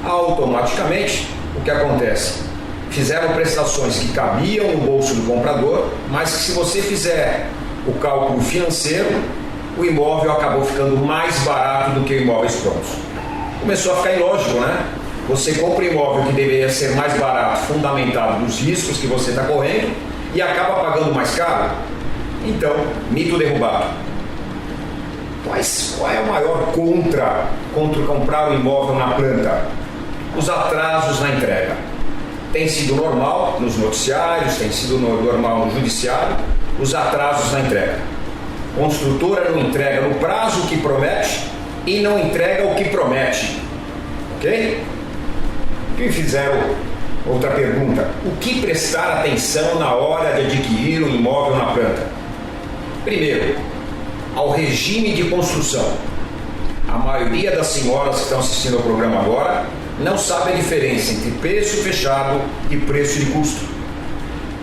Automaticamente, o que acontece? Fizeram prestações que cabiam no bolso do comprador, mas que, se você fizer o cálculo financeiro, o imóvel acabou ficando mais barato do que imóveis prontos. Começou a ficar ilógico, né? Você compra um imóvel que deveria ser mais barato, fundamentado nos riscos que você está correndo, e acaba pagando mais caro. Então, mito derrubado. Mas qual é o maior contra comprar um imóvel na planta? Os atrasos na entrega. Tem sido normal nos noticiários, tem sido normal no judiciário, os atrasos na entrega. A construtora não entrega no prazo que promete e não entrega o que promete. Ok? E fizeram outra pergunta: o que prestar atenção na hora de adquirir um imóvel na planta? Primeiro, ao regime de construção. A maioria das senhoras que estão assistindo ao programa agora não sabe a diferença entre preço fechado e preço de custo.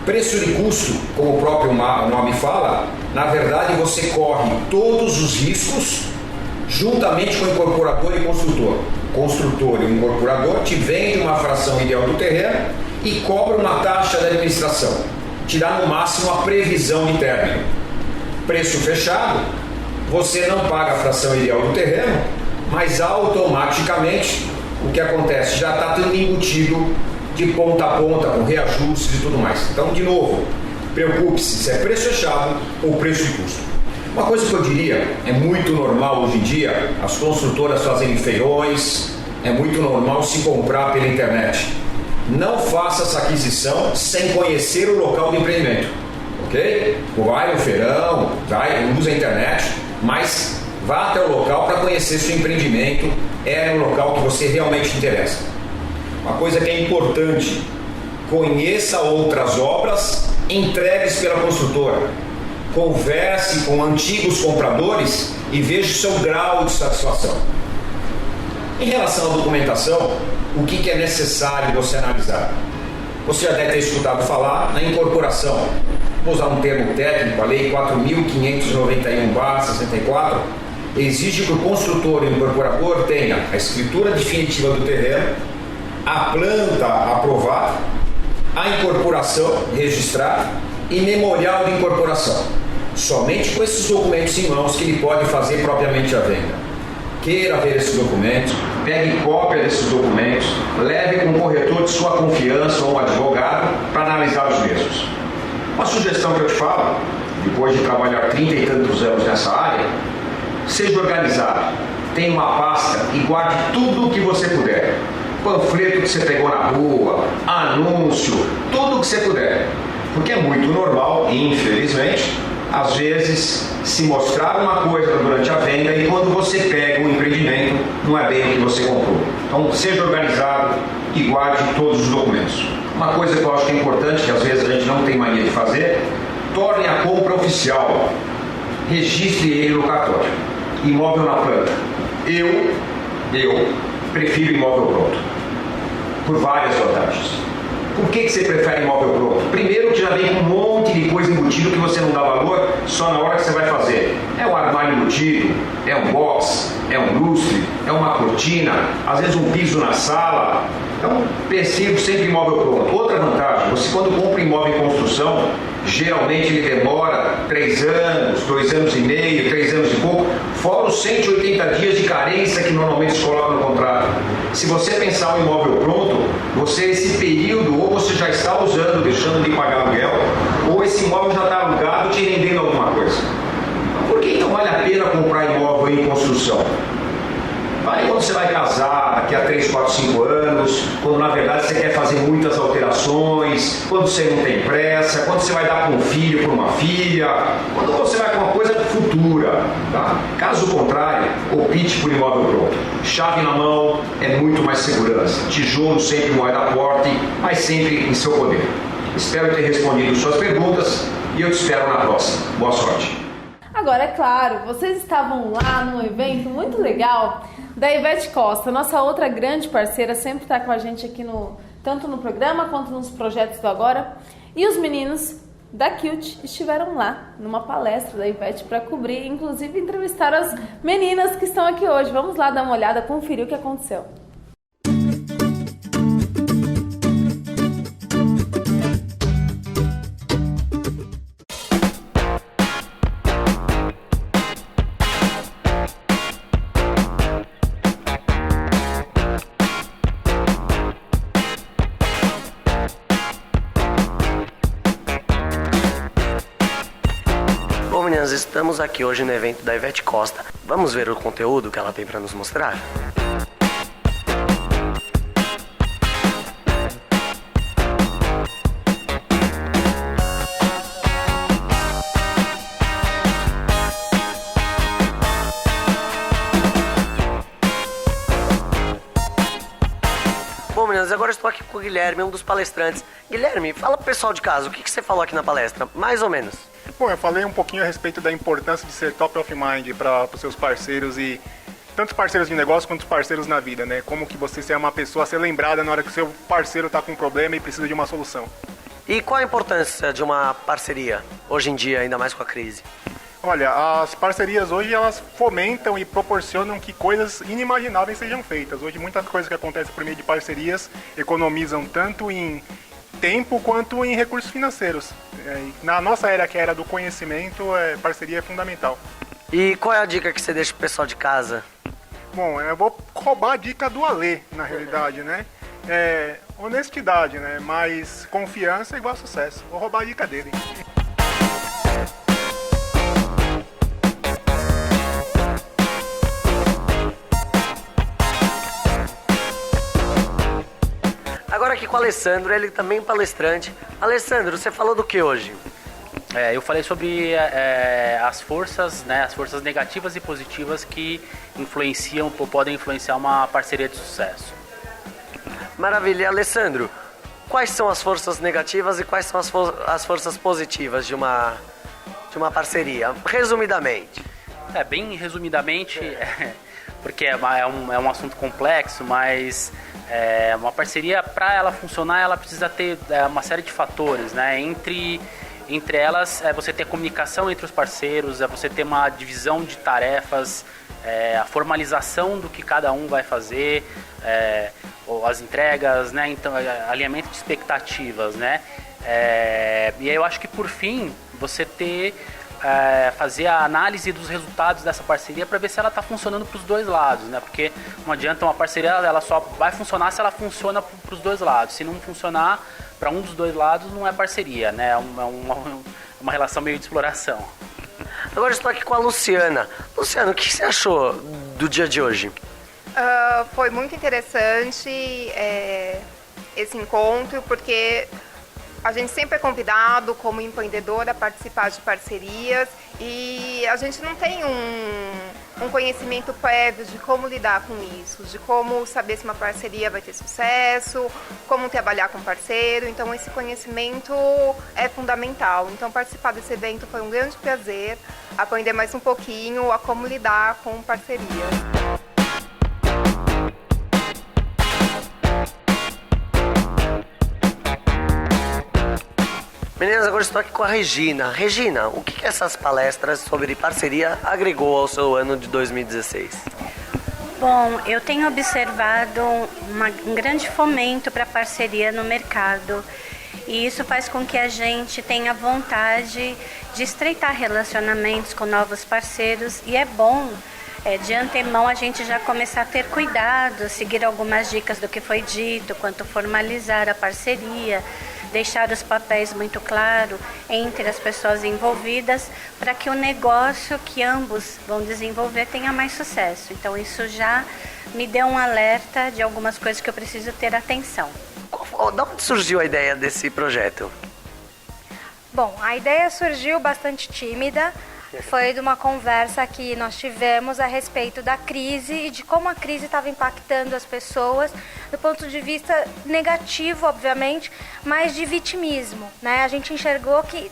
Preço de custo, como o próprio nome fala, na verdade você corre todos os riscos juntamente com o incorporador e construtor. O construtor e o incorporador te vende uma fração ideal do terreno e cobra uma taxa de administração. Te dá no máximo a previsão de término. Preço fechado, você não paga a fração ideal do terreno, mas automaticamente o que acontece? Já está tudo embutido de ponta a ponta, com reajustes e tudo mais. Então, de novo, preocupe-se se é preço fechado ou preço de custo. Uma coisa que eu diria, é muito normal hoje em dia as construtoras fazerem feirões, é muito normal se comprar pela internet. Não faça essa aquisição sem conhecer o local do empreendimento, ok? Vai no feirão, usa a internet, mas vá até o local para conhecer se o empreendimento é no local que você realmente interessa. Uma coisa que é importante, conheça outras obras entregues pela construtora. Converse com antigos compradores e veja o seu grau de satisfação. Em relação à documentação, o que é necessário você analisar? Você já deve ter escutado falar na incorporação. Vou usar um termo técnico, a Lei 4.591/64 exige que o construtor e o incorporador tenha a escritura definitiva do terreno, a planta aprovada, a incorporação registrada e memorial de incorporação. Somente com esses documentos em mãos que ele pode fazer propriamente a venda. Queira ver esses documentos, pegue cópia desses documentos, leve com um corretor de sua confiança ou um advogado para analisar os mesmos. Uma sugestão que eu te falo, depois de trabalhar 30 e tantos anos nessa área, seja organizado, tenha uma pasta e guarde tudo o que você puder. panfleto que você pegou na rua, anúncio, tudo que você puder. Porque é muito normal, infelizmente, às vezes se mostrar uma coisa durante a venda e quando você pega o empreendimento não é bem o que você comprou. Então seja organizado e guarde todos os documentos. Uma coisa que eu acho que é importante, que às vezes a gente não tem mania de fazer, torne a compra oficial. Registre ele no cartório. Imóvel na planta. Eu prefiro imóvel pronto. Por várias vantagens. Por que você prefere imóvel pronto? Primeiro que já vem com um monte de coisa embutido que você não dá valor só na hora que você vai fazer. É um armário embutido, é um box, é um lustre, é uma cortina, às vezes um piso na sala. Então, prefiro sempre imóvel pronto. Outra vantagem, você quando compra imóvel em construção, geralmente ele demora 3 anos, 2 anos e meio, 3 anos e pouco, fora os 180 dias de carência que normalmente se coloca no contrato. Se você pensar um imóvel pronto, você esse período, ou você já está usando, deixando de pagar aluguel, ou esse imóvel já está alugado te rendendo alguma coisa. Por que então vale a pena comprar imóvel em construção? Vai quando você vai casar, daqui a 3, 4, 5 anos, quando na verdade você quer fazer muitas alterações, quando você não tem pressa, quando você vai dar para um filho, para uma filha, quando você vai com uma coisa futura. Tá? Caso contrário, opte por imóvel pronto. Chave na mão é muito mais segurança. Tijolo sempre moeda forte, mas sempre em seu poder. Espero ter respondido suas perguntas e eu te espero na próxima. Boa sorte. Agora, é claro, vocês estavam lá num evento muito legal da Ivete Costa, nossa outra grande parceira, sempre está com a gente aqui tanto no programa quanto nos projetos do Agora. E os meninos da Cute estiveram lá numa palestra da Ivete para cobrir, inclusive entrevistaram as meninas que estão aqui hoje. Vamos lá dar uma olhada, conferir o que aconteceu. Nós estamos aqui hoje no evento da Ivete Costa. Vamos ver o conteúdo que ela tem para nos mostrar? Bom, meninas, agora estou aqui com o Guilherme, um dos palestrantes. Guilherme, fala pro pessoal de casa, o que você falou aqui na palestra? Mais ou menos. Bom, eu falei um pouquinho a respeito da importância de ser top of mind para os seus parceiros e tanto parceiros de negócio quanto parceiros na vida, né? Como que você é uma pessoa a ser lembrada na hora que o seu parceiro está com um problema e precisa de uma solução. E qual a importância de uma parceria hoje em dia, ainda mais com a crise? Olha, as parcerias hoje elas fomentam e proporcionam que coisas inimagináveis sejam feitas. Hoje muitas coisas que acontecem por meio de parcerias economizam tanto em tempo quanto em recursos financeiros. Na nossa era, que é a era do conhecimento, parceria é fundamental. E qual é a dica que você deixa pro pessoal de casa? Bom, eu vou roubar a dica do Alê, na realidade, né? Honestidade, né? Mas confiança é igual a sucesso. Vou roubar a dica dele. Agora aqui com o Alessandro, ele também é palestrante. Alessandro, você falou do que hoje? Eu falei sobre as forças, né, as forças negativas e positivas que influenciam ou podem influenciar uma parceria de sucesso. Maravilha. Alessandro, quais são as forças negativas e quais são as forças positivas de uma parceria? Resumidamente. Bem resumidamente, porque é um assunto complexo, mas uma parceria, para ela funcionar, ela precisa ter uma série de fatores, né? Entre elas, você ter comunicação entre os parceiros, você ter uma divisão de tarefas, a formalização do que cada um vai fazer, ou as entregas, né? Então, alinhamento de expectativas, né? E aí eu acho que, por fim, você fazer a análise dos resultados dessa parceria para ver se ela está funcionando para os dois lados, né? Porque não adianta uma parceria, ela só vai funcionar se ela funciona para os dois lados. Se não funcionar para um dos dois lados, não é parceria, né? É uma relação meio de exploração. Agora estou aqui com a Luciana. Luciana, o que você achou do dia de hoje? Foi muito interessante esse encontro, porque a gente sempre é convidado como empreendedor a participar de parcerias e a gente não tem um conhecimento prévio de como lidar com isso, de como saber se uma parceria vai ter sucesso, como trabalhar com parceiro. Então esse conhecimento é fundamental. Então participar desse evento foi um grande prazer, aprender mais um pouquinho a como lidar com parcerias. Meninas, agora estou aqui com a Regina. Regina, o que essas palestras sobre parceria agregou ao seu ano de 2016? Bom, eu tenho observado um grande fomento para parceria no mercado e isso faz com que a gente tenha vontade de estreitar relacionamentos com novos parceiros e é bom de antemão a gente já começar a ter cuidado, seguir algumas dicas do que foi dito, quanto formalizar a parceria, deixar os papéis muito claros entre as pessoas envolvidas para que o negócio que ambos vão desenvolver tenha mais sucesso. Então isso já me deu um alerta de algumas coisas que eu preciso ter atenção. De onde surgiu a ideia desse projeto? Bom, a ideia surgiu bastante tímida. Foi de uma conversa que nós tivemos a respeito da crise e de como a crise estava impactando as pessoas do ponto de vista negativo, obviamente, mas de vitimismo, né? A gente enxergou que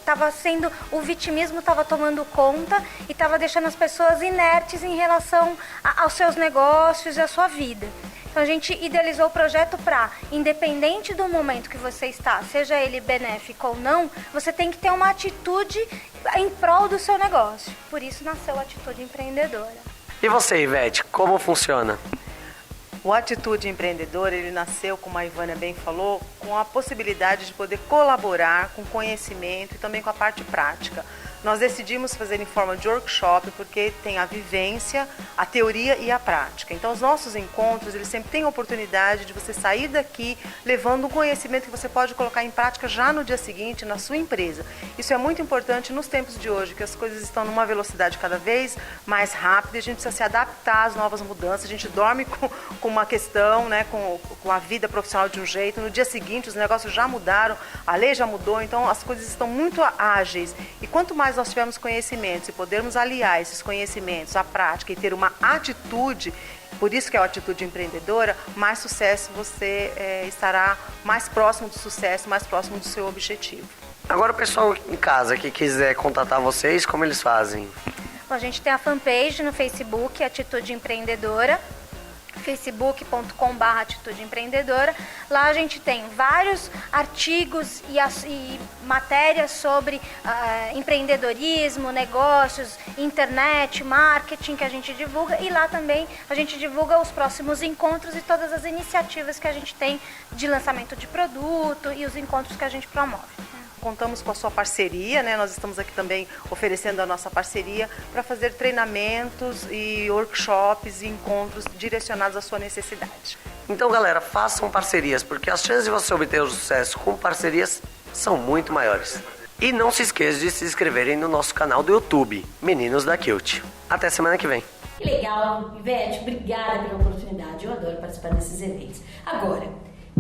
o vitimismo estava tomando conta e estava deixando as pessoas inertes em relação aos seus negócios e à sua vida. Então a gente idealizou o projeto para, independente do momento que você está, seja ele benéfico ou não, você tem que ter uma atitude em prol do seu negócio. Por isso nasceu a Atitude Empreendedora. E você, Ivete, como funciona? O Atitude Empreendedora, ele nasceu, como a Ivânia bem falou, com a possibilidade de poder colaborar com conhecimento e também com a parte prática. Nós decidimos fazer em forma de workshop porque tem a vivência, a teoria e a prática. Então os nossos encontros, eles sempre têm a oportunidade de você sair daqui levando um conhecimento que você pode colocar em prática já no dia seguinte na sua empresa. Isso é muito importante nos tempos de hoje, que as coisas estão numa velocidade cada vez mais rápida e a gente precisa se adaptar às novas mudanças. A gente dorme com uma questão, né, com a vida profissional de um jeito, no dia seguinte os negócios já mudaram, a lei já mudou, então as coisas estão muito ágeis. E quanto mais nós tivermos conhecimentos e podermos aliar esses conhecimentos à prática e ter uma atitude, por isso que é a Atitude Empreendedora, mais sucesso você estará mais próximo do sucesso, mais próximo do seu objetivo. Agora o pessoal em casa que quiser contatar vocês, como eles fazem? Bom, a gente tem a fanpage no Facebook, Atitude Empreendedora, facebook.com/Atitude Empreendedora. Lá a gente tem vários artigos e matérias sobre empreendedorismo, negócios, internet, marketing que a gente divulga e lá também a gente divulga os próximos encontros e todas as iniciativas que a gente tem de lançamento de produto e os encontros que a gente promove. Contamos com a sua parceria, né? Nós estamos aqui também oferecendo a nossa parceria para fazer treinamentos e workshops e encontros direcionados à sua necessidade. Então, galera, façam parcerias, porque as chances de você obter o sucesso com parcerias são muito maiores. E não se esqueça de se inscreverem no nosso canal do YouTube, Meninos da Cute. Até semana que vem. Que legal, Ivete, obrigada pela oportunidade. Eu adoro participar desses eventos. Agora,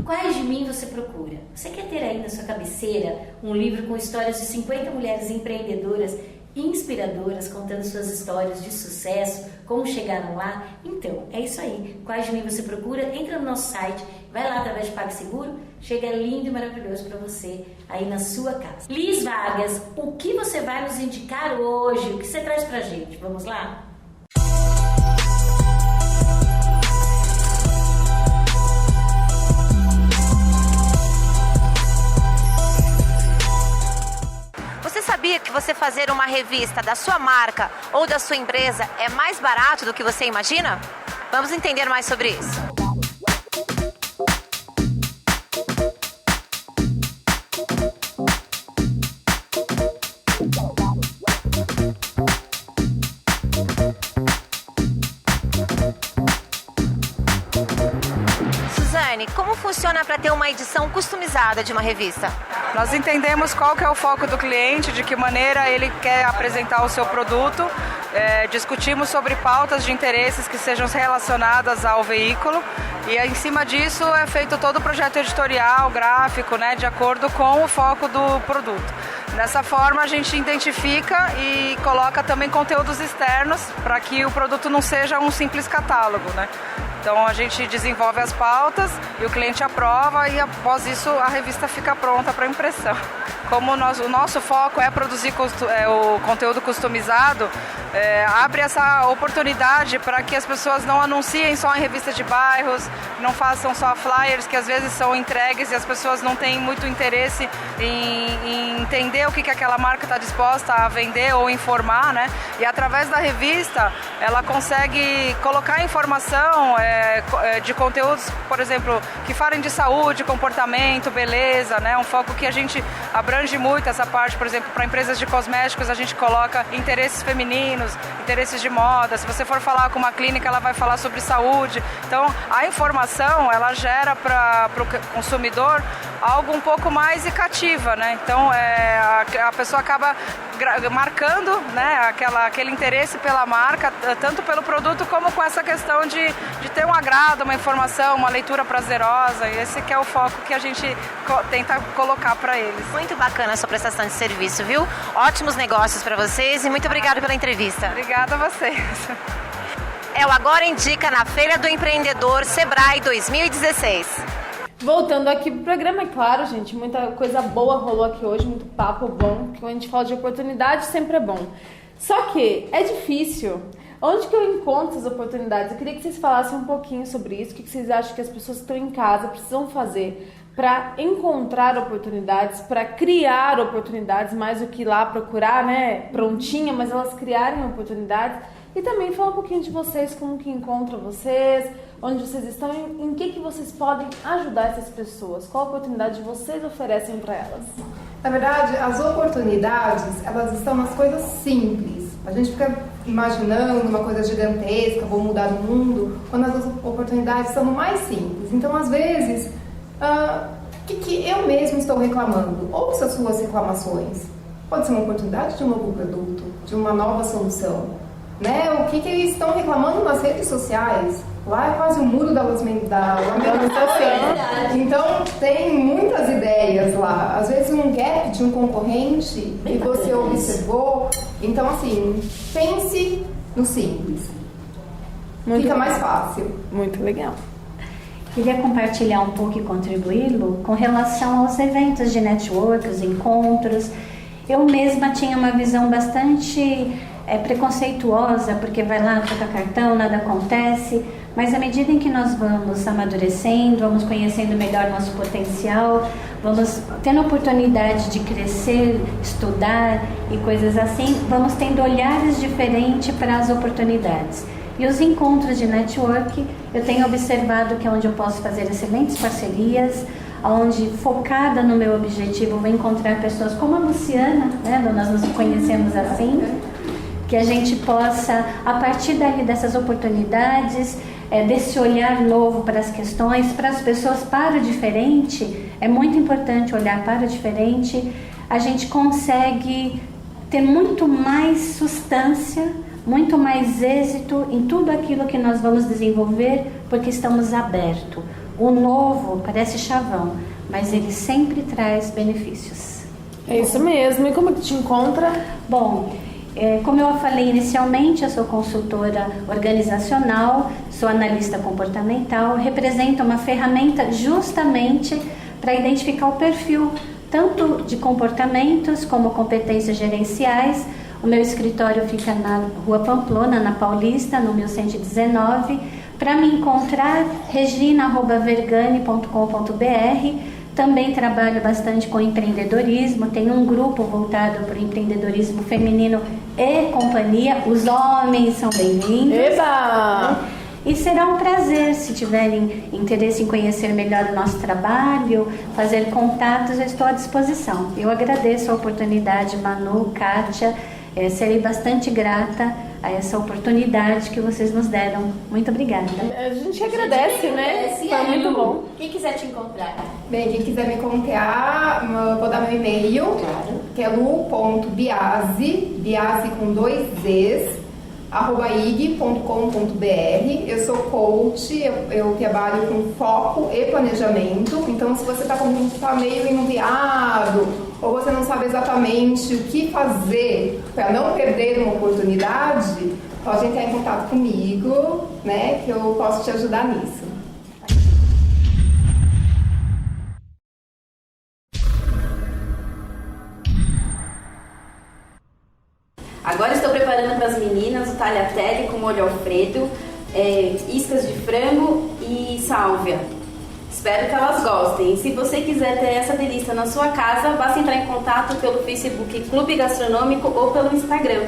quais de mim você procura? Você quer ter aí na sua cabeceira um livro com histórias de 50 mulheres empreendedoras inspiradoras, contando suas histórias de sucesso, como chegaram lá? Então, é isso aí. Quais de mim você procura? Entra no nosso site, vai lá através de PagSeguro, chega lindo e maravilhoso para você aí na sua casa. Liz Vargas, o que você vai nos indicar hoje? O que você traz pra gente? Vamos lá? Você sabia que você fazer uma revista da sua marca ou da sua empresa é mais barato do que você imagina? Vamos entender mais sobre isso. Suzane, como funciona para ter uma edição customizada de uma revista? Nós entendemos qual que é o foco do cliente, de que maneira ele quer apresentar o seu produto discutimos sobre pautas de interesses que sejam relacionadas ao veículo e em cima disso é feito todo o projeto editorial, gráfico, né, de acordo com o foco do produto. Dessa forma a gente identifica e coloca também conteúdos externos para que o produto não seja um simples catálogo, né? Então a gente desenvolve as pautas e o cliente aprova e após isso a revista fica pronta para impressão. Como o nosso foco é produzir o conteúdo customizado, abre essa oportunidade para que as pessoas não anunciem só em revistas de bairros, não façam só flyers que às vezes são entregues e as pessoas não têm muito interesse em entender o que aquela marca está disposta a vender ou informar, né? E através da revista ela consegue colocar informação de conteúdos, por exemplo, que falem de saúde, comportamento, beleza, né? Um foco que a gente abrange muito essa parte, por exemplo, para empresas de cosméticos a gente coloca interesses femininos, interesses de moda. Se você for falar com uma clínica, ela vai falar sobre saúde. Então, a informação, ela gera para o consumidor algo um pouco mais cativa, né? Então, a pessoa acaba marcando, né, aquele interesse pela marca, tanto pelo produto como com essa questão de ter um agrado, uma informação, uma leitura prazerosa. E esse que é o foco que a gente tenta colocar para eles. Muito bacana a sua prestação de serviço, viu? Ótimos negócios para vocês e muito obrigada pela entrevista. Obrigada a vocês. É o Agora Indica na Feira do Empreendedor Sebrae 2016. Voltando aqui pro programa, é claro, gente, muita coisa boa rolou aqui hoje, muito papo bom, que quando a gente fala de oportunidade sempre é bom. Só que é difícil. Onde que eu encontro essas oportunidades? Eu queria que vocês falassem um pouquinho sobre isso, o que vocês acham que as pessoas que estão em casa precisam fazer para encontrar oportunidades, para criar oportunidades, mais do que ir lá procurar, né, prontinha, mas elas criarem oportunidades. E também falar um pouquinho de vocês, como que encontram vocês, onde vocês estão, em que vocês podem ajudar essas pessoas, qual oportunidade vocês oferecem para elas. Na verdade, as oportunidades, elas estão nas coisas simples. A gente fica imaginando uma coisa gigantesca, vou mudar o mundo, quando as oportunidades são no mais simples. Então, às vezes, o que eu mesmo estou reclamando? Ouça as suas reclamações. Pode ser uma oportunidade de um novo produto, de uma nova solução. Né? O que estão reclamando nas redes sociais? Lá é quase o muro da lamentação. Então tem muitas ideias lá. Às vezes um gap de um concorrente que você observou. Então assim, pense no simples. Fica mais fácil. Muito legal. Queria compartilhar um pouco e contribuí-lo com relação aos eventos de network, os encontros. Eu mesma tinha uma visão bastante preconceituosa, porque vai lá, troca cartão, nada acontece, mas à medida em que nós vamos amadurecendo, vamos conhecendo melhor nosso potencial, vamos tendo a oportunidade de crescer, estudar e coisas assim, vamos tendo olhares diferentes para as oportunidades. E os encontros de network, eu tenho observado que é onde eu posso fazer excelentes parcerias, onde, focada no meu objetivo, eu vou encontrar pessoas como a Luciana, né? Nós nos conhecemos assim, que a gente possa, a partir dali dessas oportunidades, desse olhar novo para as questões, para as pessoas, para o diferente, é muito importante olhar para o diferente, a gente consegue ter muito mais substância, muito mais êxito em tudo aquilo que nós vamos desenvolver, porque estamos abertos. O novo parece chavão, mas ele sempre traz benefícios. É isso mesmo. E como que te encontra? Bom, como eu falei inicialmente, eu sou consultora organizacional, sou analista comportamental, represento uma ferramenta justamente para identificar o perfil, tanto de comportamentos como competências gerenciais. O meu escritório fica na Rua Pamplona, na Paulista, no 1119. Para me encontrar, regina@vergani.com.br. Também trabalho bastante com empreendedorismo, tenho um grupo voltado para o empreendedorismo feminino e companhia. Os homens são bem-vindos. Eba! E será um prazer, se tiverem interesse em conhecer melhor o nosso trabalho, fazer contatos, eu estou à disposição. Eu agradeço a oportunidade, Manu, Kátia, serei bastante grata a essa oportunidade que vocês nos deram. Muito obrigada. A gente agradece, né? Foi muito bom. Quem quiser te encontrar? Bem, quem quiser me encontrar, vou dar meu e-mail, que é lu.biasi, Biasi com 2 Zs, ig.com.br. Eu sou coach, eu trabalho com foco e planejamento. Então, se você está meio enviado ou você não sabe exatamente o que fazer para não perder uma oportunidade, pode entrar em contato comigo, né, que eu posso te ajudar nisso. Agora estou preparando para as meninas o tagliatelle com molho alfredo, iscas de frango e sálvia. Espero que elas gostem. Se você quiser ter essa delícia na sua casa, basta entrar em contato pelo Facebook Clube Gastronômico ou pelo Instagram.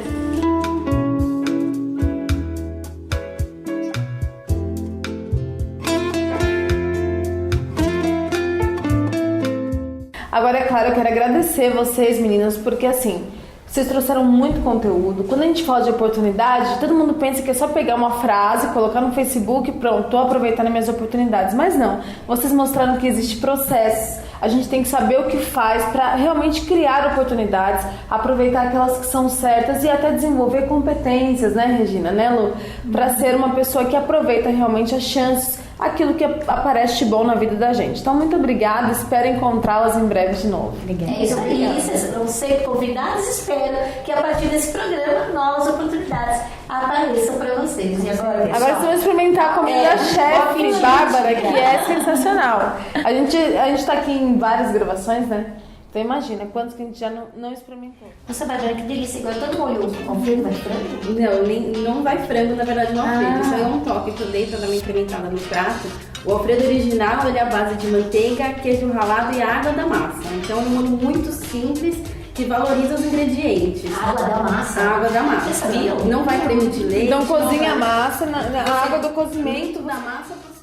Agora, é claro, eu quero agradecer vocês, meninas, porque assim, vocês trouxeram muito conteúdo. Quando a gente fala de oportunidade, todo mundo pensa que é só pegar uma frase, colocar no Facebook e pronto, estou aproveitando as minhas oportunidades. Mas não, vocês mostraram que existe processos. A gente tem que saber o que faz para realmente criar oportunidades, aproveitar aquelas que são certas e até desenvolver competências, né, Regina, né, Lu? Para ser uma pessoa que aproveita realmente as chances, aquilo que aparece de bom na vida da gente. Então, muito obrigada, espero encontrá-las em breve de novo. Obrigada. É isso aí, vocês vão ser convidados, espero que a partir desse programa novas oportunidades apareçam para vocês. E agora, pessoal? Agora vocês vão experimentar a comida da chefe Bárbara, que é sensacional. A gente tá aqui em várias gravações, né? Então imagina, quantos que a gente já não experimentou. Nossa, Bárbara, que delícia. Igual todo molho alfredo vai frango? Não vai frango, na verdade, no alfredo. Isso aí é um toque que eu dei para dar uma incrementada no prato. O alfredo original, ele é a base de manteiga, queijo ralado e água da massa. Então é um molho muito simples que valoriza os ingredientes. Água da massa? A água da massa. Vocês sabiam? Não vai creme de leite. Então cozinha a massa, na água do cozimento da massa você